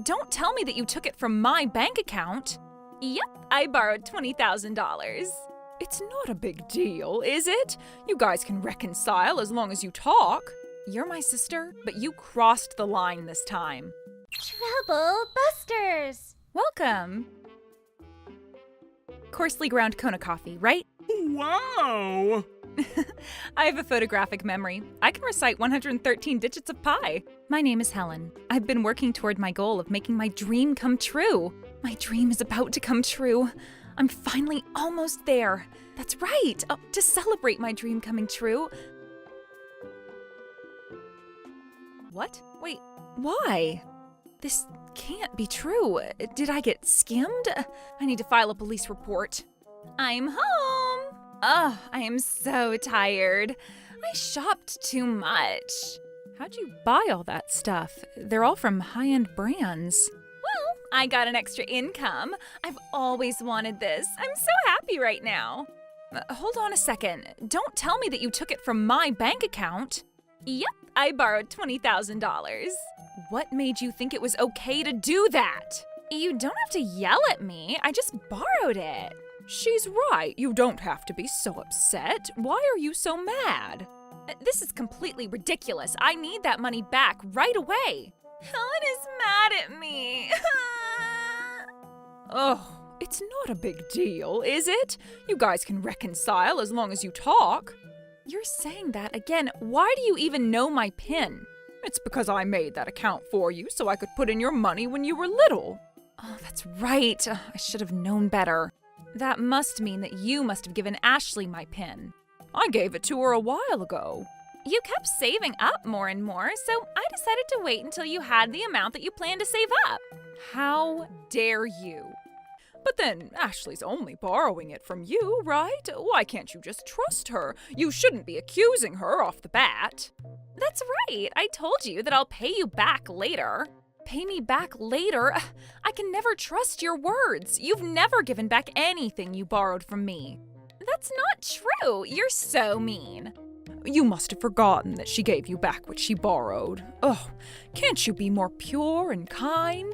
don't tell me that you took it from my bank account. Yep, I borrowed $20,000. It's not a big deal, is it? You guys can reconcile as long as you talk. You're my sister, but you crossed the line this time. Trouble Busters! Welcome. Coarsely ground Kona coffee, right? Wow! I have a photographic memory. I can recite 113 digits of pi. My name is Helen. I've been working toward my goal of making my dream come true. My dream is about to come true. I'm finally almost there. That's right. To celebrate my dream coming true. What? Wait, why? This can't be true. Did I get skimmed? I need to file a police report. I'm home. Oh, I am so tired. I shopped too much. How'd you buy all that stuff? They're all from high-end brands. Well, I got an extra income. I've always wanted this. I'm so happy right now. Hold on a second. Don't tell me that you took it from my bank account. Yep, I borrowed $20,000. What made you think it was okay to do that? You don't have to yell at me. I just borrowed it. She's right. You don't have to be so upset. Why are you so mad? This is completely ridiculous. I need that money back right away. Helen is mad at me. Oh, it's not a big deal, is it? You guys can reconcile as long as you talk. You're saying that again. Why do you even know my PIN? It's because I made that account for you so I could put in your money when you were little. Oh, that's right. I should have known better. That must mean that you must have given Ashley my PIN. I gave it to her a while ago. You kept saving up more and more, so I decided to wait until you had the amount that you planned to save up. How dare you? But then Ashley's only borrowing it from you, right? Why can't you just trust her? You shouldn't be accusing her off the bat. That's right. I told you that I'll pay you back later. Pay me back later? I can never trust your words. You've never given back anything you borrowed from me. That's not true. You're so mean. You must have forgotten that she gave you back what she borrowed. Oh, can't you be more pure and kind?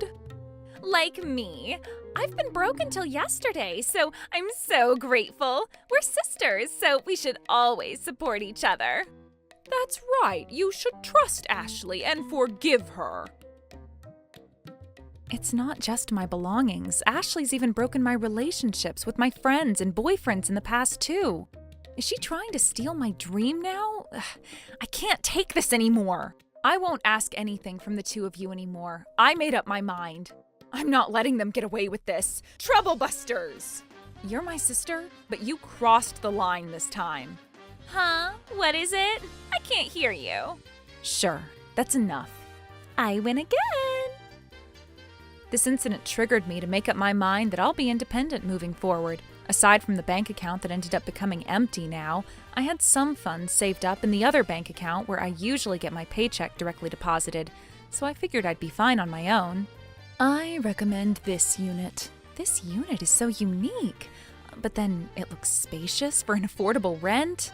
Like me. I've been broke until yesterday, so I'm so grateful. We're sisters, so we should always support each other. That's right. You should trust Ashley and forgive her. It's not just my belongings. Ashley's even broken my relationships with my friends and boyfriends in the past, too. Is she trying to steal my dream now? Ugh, I can't take this anymore. I won't ask anything from the two of you anymore. I made up my mind. I'm not letting them get away with this. Trouble Busters! You're my sister, but you crossed the line this time. Huh? What is it? I can't hear you. Sure, that's enough. I win again. This incident triggered me to make up my mind that I'll be independent moving forward. Aside from the bank account that ended up becoming empty now, I had some funds saved up in the other bank account where I usually get my paycheck directly deposited, so I figured I'd be fine on my own. I recommend this unit. This unit is so unique, but then it looks spacious for an affordable rent.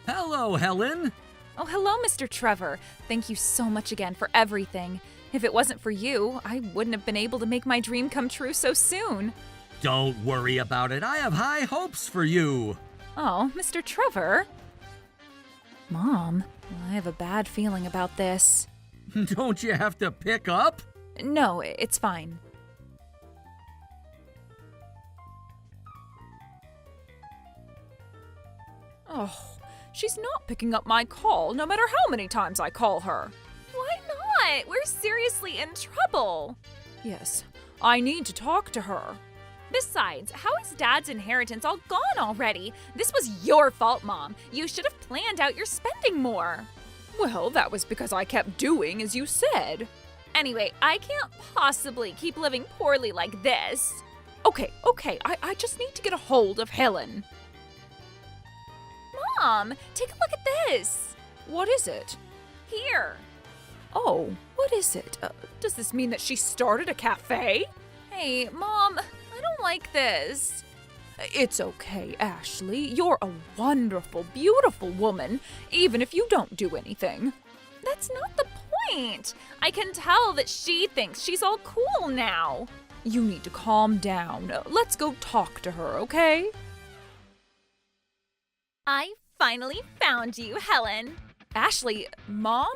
Hello, Helen. Oh, hello, Mr. Trevor. Thank you so much again for everything. If it wasn't for you, I wouldn't have been able to make my dream come true so soon. Don't worry about it. I have high hopes for you. Oh, Mr. Trevor. Mom, I have a bad feeling about this. Don't you have to pick up? No, it's fine. Oh, she's not picking up my call no matter how many times I call her. Why not? We're seriously in trouble. Yes, I need to talk to her. Besides, how is Dad's inheritance all gone already? This was your fault, Mom. You should have planned out your spending more. Well, that was because I kept doing as you said. Anyway, I can't possibly keep living poorly like this. Okay, I just need to get a hold of Helen. Mom, take a look at this. What is it? Here. Oh, what is it? Does this mean that she started a cafe? Hey, Mom, I don't like this. It's okay, Ashley. You're a wonderful, beautiful woman, even if you don't do anything. That's not the point. I can tell that she thinks she's all cool now. You need to calm down. Let's go talk to her, okay? I finally found you, Helen. Ashley, Mom?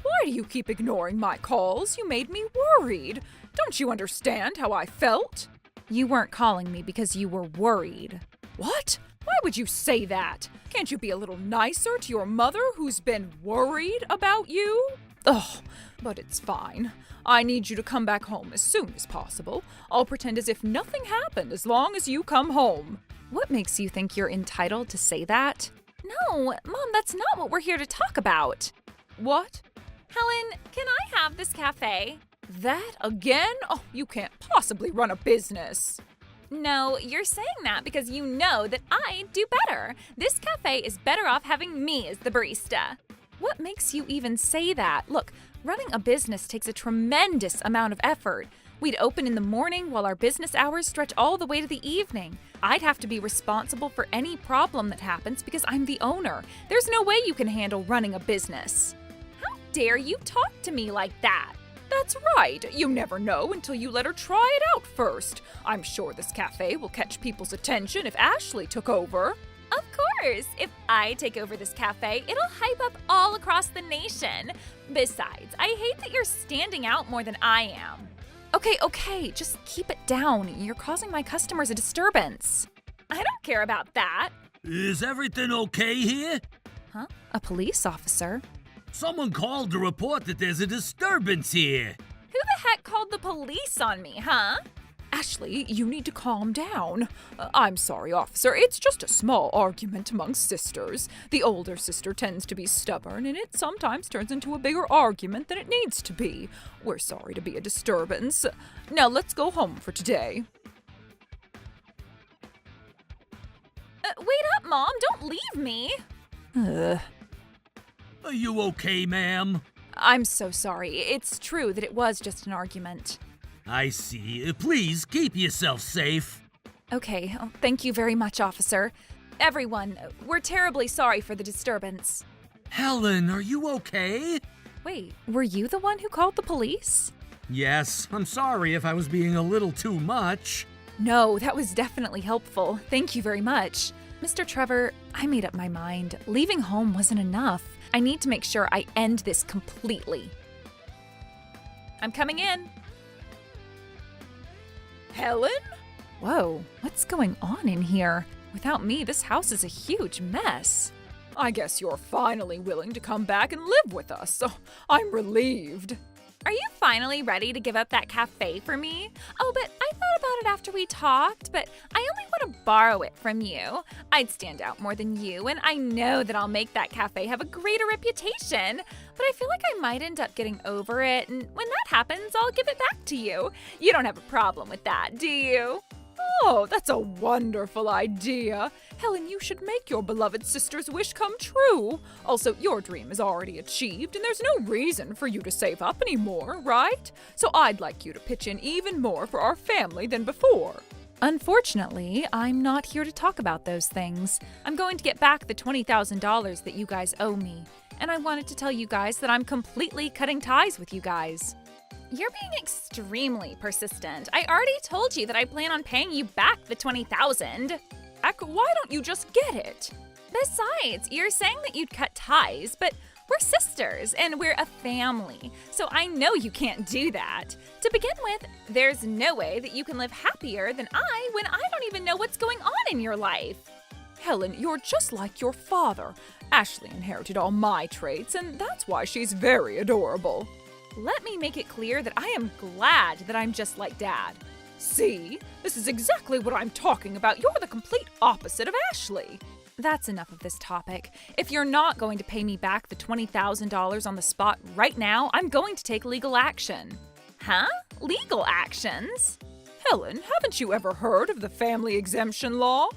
Why do you keep ignoring my calls? You made me worried. Don't you understand how I felt? You weren't calling me because you were worried. What? Why would you say that? Can't you be a little nicer to your mother who's been worried about you? Ugh, but it's fine. I need you to come back home as soon as possible. I'll pretend as if nothing happened as long as you come home. What makes you think you're entitled to say that? No, Mom, that's not what we're here to talk about. What? Helen, can I have this cafe? That again? Oh, you can't possibly run a business. No, you're saying that because you know that I do better. This cafe is better off having me as the barista. What makes you even say that? Look, running a business takes a tremendous amount of effort. We'd open in the morning while our business hours stretch all the way to the evening. I'd have to be responsible for any problem that happens because I'm the owner. There's no way you can handle running a business. How dare you talk to me like that? That's right. You never know until you let her try it out first. I'm sure this cafe will catch people's attention if Ashley took over. Of course. If I take over this cafe, it'll hype up all across the nation. Besides, I hate that you're standing out more than I am. Okay, just keep it down. You're causing my customers a disturbance. I don't care about that. Is everything okay here? Huh? A police officer? Someone called to report that there's a disturbance here. Who the heck called the police on me, huh? Ashley, you need to calm down. I'm sorry, officer. It's just a small argument among sisters. The older sister tends to be stubborn, and it sometimes turns into a bigger argument than it needs to be. We're sorry to be a disturbance. Now let's go home for today. Wait up, Mom. Don't leave me. Are you okay, ma'am? I'm so sorry. It's true that it was just an argument. I see. Please keep yourself safe. Okay, thank you very much, officer. Everyone, we're terribly sorry for the disturbance. Helen, are you okay? Wait, were you the one who called the police? Yes, I'm sorry if I was being a little too much. No, that was definitely helpful. Thank you very much. Mr. Trevor, I made up my mind. Leaving home wasn't enough. I need to make sure I end this completely. I'm coming in. Helen? Whoa, what's going on in here? Without me, this house is a huge mess. I guess you're finally willing to come back and live with us. Oh, I'm relieved. Are you finally ready to give up that cafe for me? Oh, but I thought about it after we talked, but I only want to borrow it from you. I'd stand out more than you, and I know that I'll make that cafe have a greater reputation, but I feel like I might end up getting over it, and when that happens, I'll give it back to you. You don't have a problem with that, do you? Oh, that's a wonderful idea. Helen, you should make your beloved sister's wish come true. Also, your dream is already achieved, and there's no reason for you to save up anymore, right? So I'd like you to pitch in even more for our family than before. Unfortunately, I'm not here to talk about those things. I'm going to get back the $20,000 that you guys owe me, and I wanted to tell you guys that I'm completely cutting ties with you guys. You're being extremely persistent. I already told you that I plan on paying you back the $20,000. Why don't you just get it? Besides, you're saying that you'd cut ties, but we're sisters and we're a family, so I know you can't do that. To begin with, there's no way that you can live happier than I when I don't even know what's going on in your life. Helen, you're just like your father. Ashley inherited all my traits, and that's why she's very adorable. Let me make it clear that I am glad that I'm just like Dad. See? This is exactly what I'm talking about. You're the complete opposite of Ashley. That's enough of this topic. If you're not going to pay me back the $20,000 on the spot right now, I'm going to take legal action. Huh? Legal actions? Helen, haven't you ever heard of the family exemption law?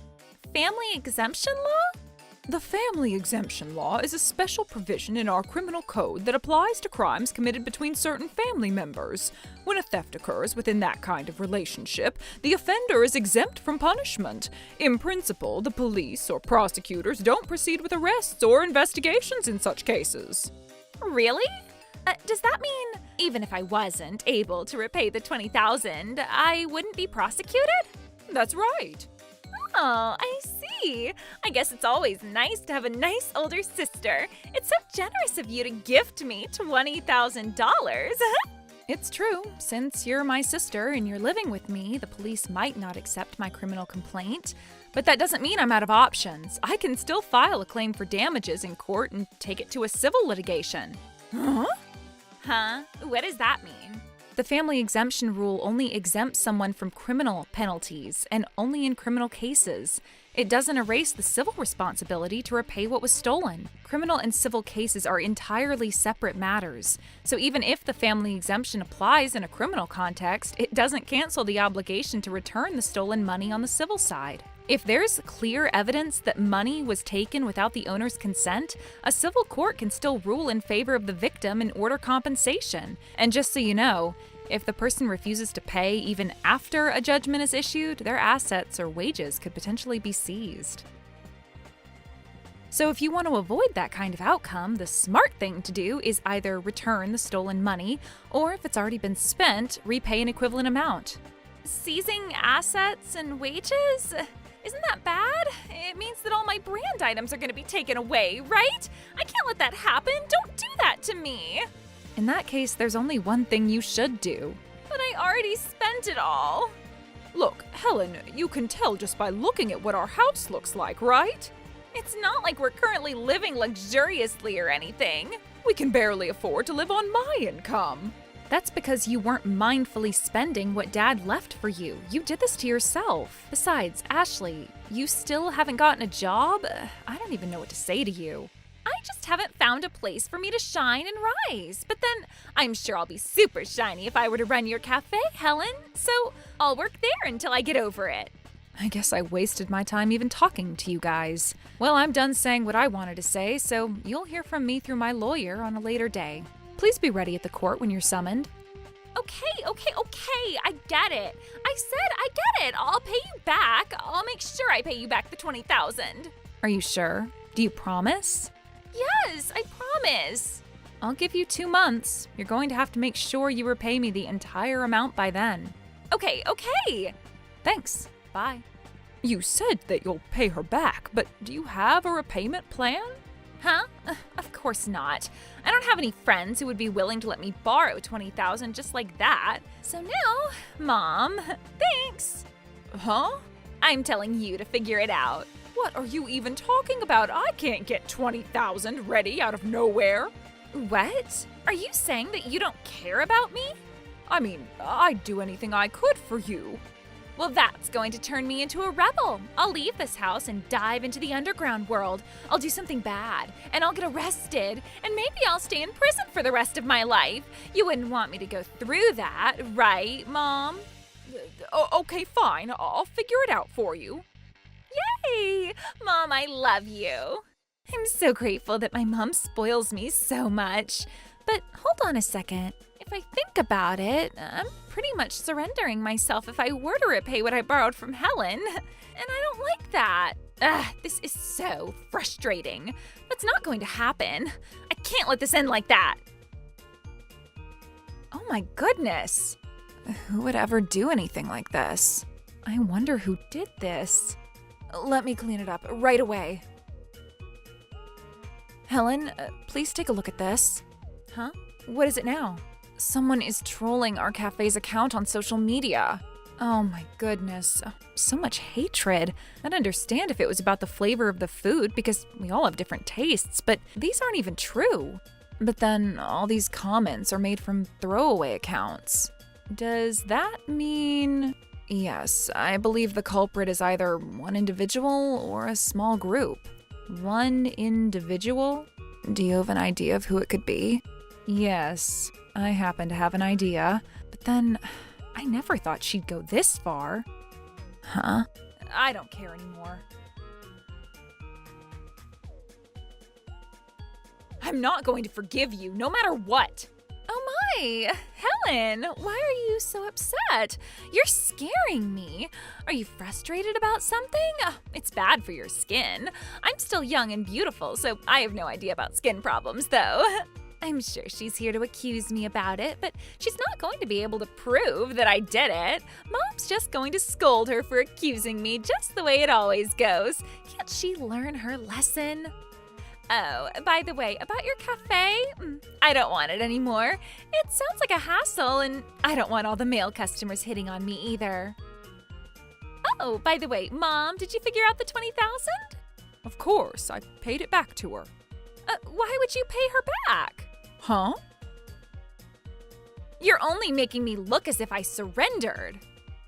Family exemption law? The family exemption law is a special provision in our criminal code that applies to crimes committed between certain family members. When a theft occurs within that kind of relationship, the offender is exempt from punishment. In principle, the police or prosecutors don't proceed with arrests or investigations in such cases. Really? Does that mean even if I wasn't able to repay the $20,000, I wouldn't be prosecuted? That's right. Oh, I see. I guess it's always nice to have a nice older sister. It's so generous of you to gift me $20,000. It's true. Since you're my sister and you're living with me, the police might not accept my criminal complaint. But that doesn't mean I'm out of options. I can still file a claim for damages in court and take it to a civil litigation. Huh? What does that mean? The family exemption rule only exempts someone from criminal penalties, and only in criminal cases. It doesn't erase the civil responsibility to repay what was stolen. Criminal and civil cases are entirely separate matters, so even if the family exemption applies in a criminal context, it doesn't cancel the obligation to return the stolen money on the civil side. If there's clear evidence that money was taken without the owner's consent, a civil court can still rule in favor of the victim and order compensation. And just so you know, if the person refuses to pay even after a judgment is issued, their assets or wages could potentially be seized. So if you want to avoid that kind of outcome, the smart thing to do is either return the stolen money, or if it's already been spent, repay an equivalent amount. Seizing assets and wages? Isn't that bad? It means that all my brand items are going to be taken away, right? I can't let that happen. Don't do that to me. In that case, there's only one thing you should do. But I already spent it all. Look, Helen, you can tell just by looking at what our house looks like, right? It's not like we're currently living luxuriously or anything. We can barely afford to live on my income. That's because you weren't mindfully spending what Dad left for you. You did this to yourself. Besides, Ashley, you still haven't gotten a job? I don't even know what to say to you. I just haven't found a place for me to shine and rise. But then I'm sure I'll be super shiny if I were to run your cafe, Helen. So I'll work there until I get over it. I guess I wasted my time even talking to you guys. Well, I'm done saying what I wanted to say, so you'll hear from me through my lawyer on a later day. Please be ready at the court when you're summoned. Okay. I get it. I said I get it. I'll pay you back. I'll make sure I pay you back the $20,000. Are you sure? Do you promise? Yes, I promise. I'll give you 2 months. You're going to have to make sure you repay me the entire amount by then. Okay. Thanks. Bye. You said that you'll pay her back, but do you have a repayment plan? Huh? Of course not. I don't have any friends who would be willing to let me borrow $20,000 just like that. So now, Mom, thanks. Huh? I'm telling you to figure it out. What are you even talking about? I can't get $20,000 ready out of nowhere. What? Are you saying that you don't care about me? I mean, I'd do anything I could for you. Well, that's going to turn me into a rebel. I'll leave this house and dive into the underground world. I'll do something bad, and I'll get arrested, and maybe I'll stay in prison for the rest of my life. You wouldn't want me to go through that, right, Mom? Okay, fine. I'll figure it out for you. Yay! Mom, I love you. I'm so grateful that my mom spoils me so much. But hold on a second. If I think about it, I'm pretty much surrendering myself if I were to repay what I borrowed from Helen. And I don't like that. This is so frustrating. That's not going to happen. I can't let this end like that. Oh my goodness. Who would ever do anything like this? I wonder who did this. Let me clean it up right away. Helen, please take a look at this. Huh? What is it now? Someone is trolling our cafe's account on social media. Oh my goodness. So much hatred. I'd understand if it was about the flavor of the food because we all have different tastes, but these aren't even true. But then all these comments are made from throwaway accounts. Does that mean... Yes, I believe the culprit is either one individual or a small group. One individual? Do you have an idea of who it could be? Yes, I happen to have an idea. But then, I never thought she'd go this far. Huh? I don't care anymore. I'm not going to forgive you, no matter what. Oh my! Helen, why are you so upset? You're scaring me. Are you frustrated about something? It's bad for your skin. I'm still young and beautiful, so I have no idea about skin problems, though. I'm sure she's here to accuse me about it, but she's not going to be able to prove that I did it. Mom's just going to scold her for accusing me, just the way it always goes. Can't she learn her lesson? Oh, by the way, about your cafe, I don't want it anymore. It sounds like a hassle, and I don't want all the male customers hitting on me either. Oh, by the way, Mom, did you figure out the $20,000? Of course, I paid it back to her. Why would you pay her back? Huh? You're only making me look as if I surrendered.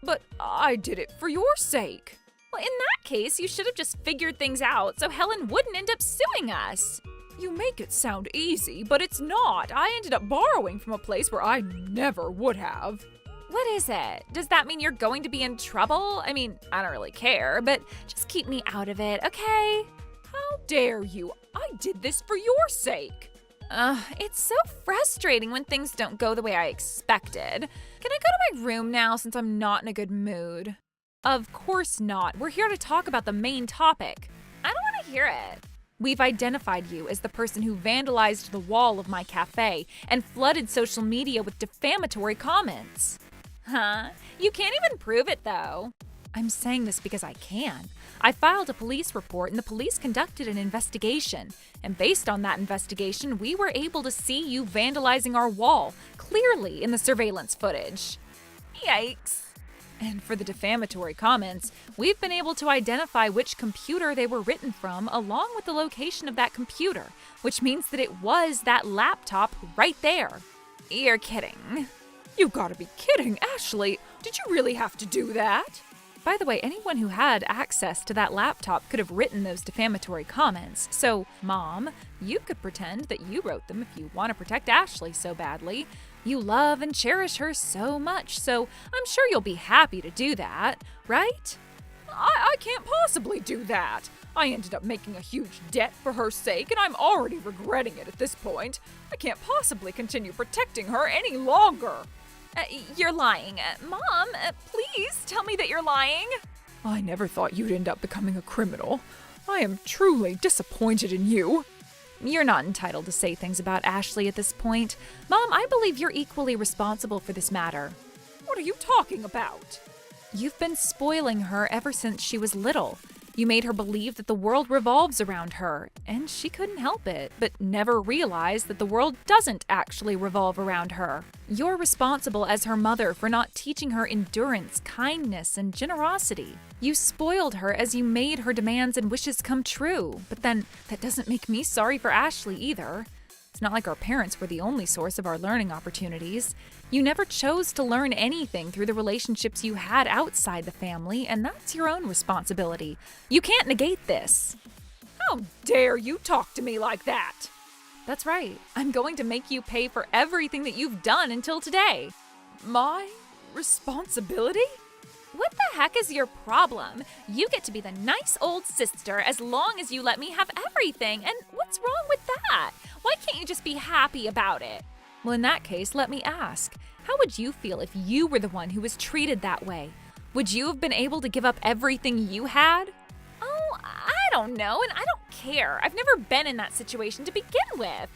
But I did it for your sake. Well, in that case, you should have just figured things out so Helen wouldn't end up suing us. You make it sound easy, but it's not. I ended up borrowing from a place where I never would have. What is it? Does that mean you're going to be in trouble? I mean, I don't really care, but just keep me out of it, okay? How dare you? I did this for your sake. It's so frustrating when things don't go the way I expected. Can I go to my room now since I'm not in a good mood? Of course not. We're here to talk about the main topic. I don't want to hear it. We've identified you as the person who vandalized the wall of my cafe and flooded social media with defamatory comments. Huh? You can't even prove it, though. I'm saying this because I can. I filed a police report and the police conducted an investigation. And based on that investigation, we were able to see you vandalizing our wall, clearly in the surveillance footage. Yikes. And for the defamatory comments, we've been able to identify which computer they were written from along with the location of that computer, which means that it was that laptop right there. You're kidding. You gotta be kidding, Ashley. Did you really have to do that? By the way, anyone who had access to that laptop could have written those defamatory comments. So, Mom, you could pretend that you wrote them if you want to protect Ashley so badly. You love and cherish her so much, so I'm sure you'll be happy to do that, right? I can't possibly do that. I ended up making a huge debt for her sake, and I'm already regretting it at this point. I can't possibly continue protecting her any longer. You're lying. Mom, please tell me that you're lying. I never thought you'd end up becoming a criminal. I am truly disappointed in you. You're not entitled to say things about Ashley at this point. Mom, I believe you're equally responsible for this matter. What are you talking about? You've been spoiling her ever since she was little. You made her believe that the world revolves around her, and she couldn't help it, but never realized that the world doesn't actually revolve around her. You're responsible as her mother for not teaching her endurance, kindness, and generosity. You spoiled her as you made her demands and wishes come true, but then that doesn't make me sorry for Ashley either. It's not like our parents were the only source of our learning opportunities. You never chose to learn anything through the relationships you had outside the family, and that's your own responsibility. You can't negate this. How dare you talk to me like that? That's right. I'm going to make you pay for everything that you've done until today. My responsibility? What the heck is your problem? You get to be the nice old sister as long as you let me have everything, and what's wrong with that? Why can't you just be happy about it? Well, in that case, let me ask, how would you feel if you were the one who was treated that way? Would you have been able to give up everything you had? Oh, I don't know, and I don't care. I've never been in that situation to begin with.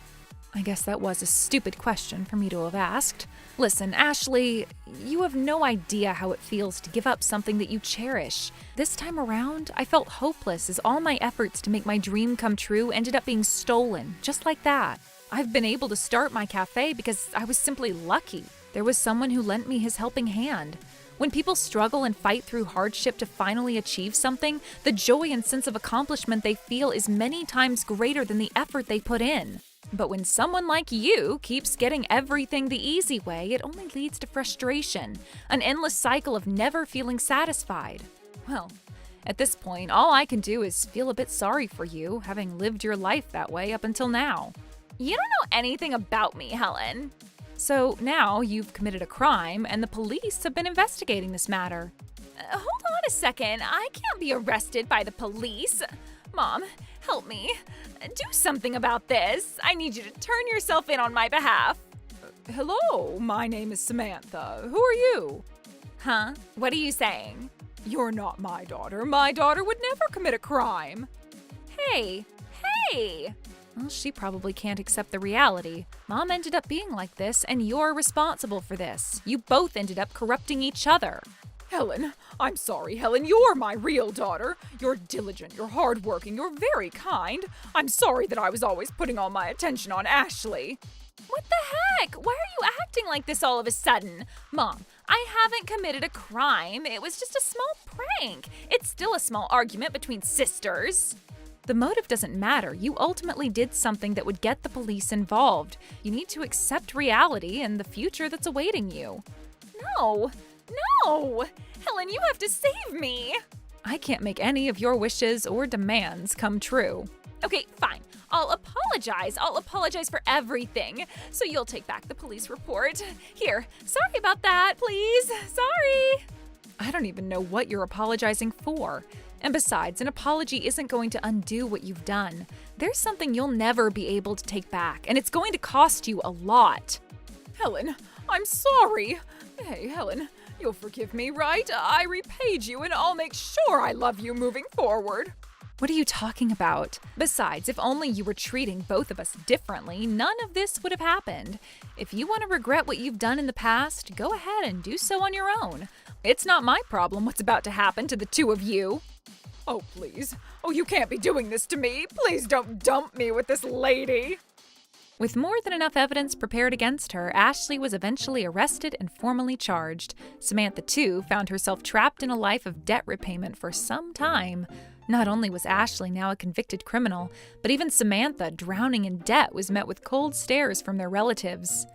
I guess that was a stupid question for me to have asked. Listen, Ashley, you have no idea how it feels to give up something that you cherish. This time around, I felt hopeless as all my efforts to make my dream come true ended up being stolen, just like that. I've been able to start my cafe because I was simply lucky. There was someone who lent me his helping hand. When people struggle and fight through hardship to finally achieve something, the joy and sense of accomplishment they feel is many times greater than the effort they put in. But when someone like you keeps getting everything the easy way, it only leads to frustration, an endless cycle of never feeling satisfied. Well, at this point, all I can do is feel a bit sorry for you, having lived your life that way up until now. You don't know anything about me, Helen. So now you've committed a crime, and the police have been investigating this matter. Hold on a second. I can't be arrested by the police. Mom, help me. Do something about this. I need you to turn yourself in on my behalf. Hello, my name is Samantha. Who are you? Huh? What are you saying? You're not my daughter. My daughter would never commit a crime. Hey! Well, she probably can't accept the reality. Mom ended up being like this, and you're responsible for this. You both ended up corrupting each other. Helen, I'm sorry, Helen. You're my real daughter. You're diligent, you're hardworking, you're very kind. I'm sorry that I was always putting all my attention on Ashley. What the heck? Why are you acting like this all of a sudden? Mom, I haven't committed a crime. It was just a small prank. It's still a small argument between sisters. The motive doesn't matter. You ultimately did something that would get the police involved. You need to accept reality and the future that's awaiting you. No! Helen, you have to save me! I can't make any of your wishes or demands come true. Okay, fine. I'll apologize. I'll apologize for everything. So you'll take back the police report. Here, sorry about that, please. Sorry. I don't even know what you're apologizing for. And besides, an apology isn't going to undo what you've done. There's something you'll never be able to take back, and it's going to cost you a lot. Helen, I'm sorry. Hey, Helen, you'll forgive me, right? I repaid you, and I'll make sure I love you moving forward. What are you talking about? Besides, if only you were treating both of us differently, none of this would have happened. If you want to regret what you've done in the past, go ahead and do so on your own. It's not my problem what's about to happen to the two of you. Oh, please. Oh, you can't be doing this to me. Please don't dump me with this lady. With more than enough evidence prepared against her, Ashley was eventually arrested and formally charged. Samantha, too, found herself trapped in a life of debt repayment for some time. Not only was Ashley now a convicted criminal, but even Samantha, drowning in debt, was met with cold stares from their relatives.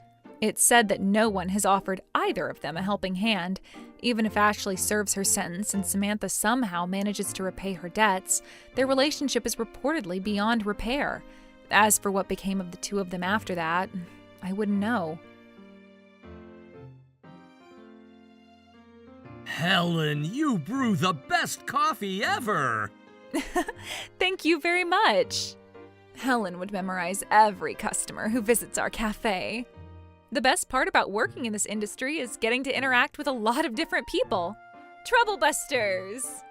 It's said that no one has offered either of them a helping hand. Even if Ashley serves her sentence and Samantha somehow manages to repay her debts, their relationship is reportedly beyond repair. As for what became of the two of them after that, I wouldn't know. Helen, you brew the best coffee ever! Thank you very much. Helen would memorize every customer who visits our cafe. The best part about working in this industry is getting to interact with a lot of different people. Troublebusters!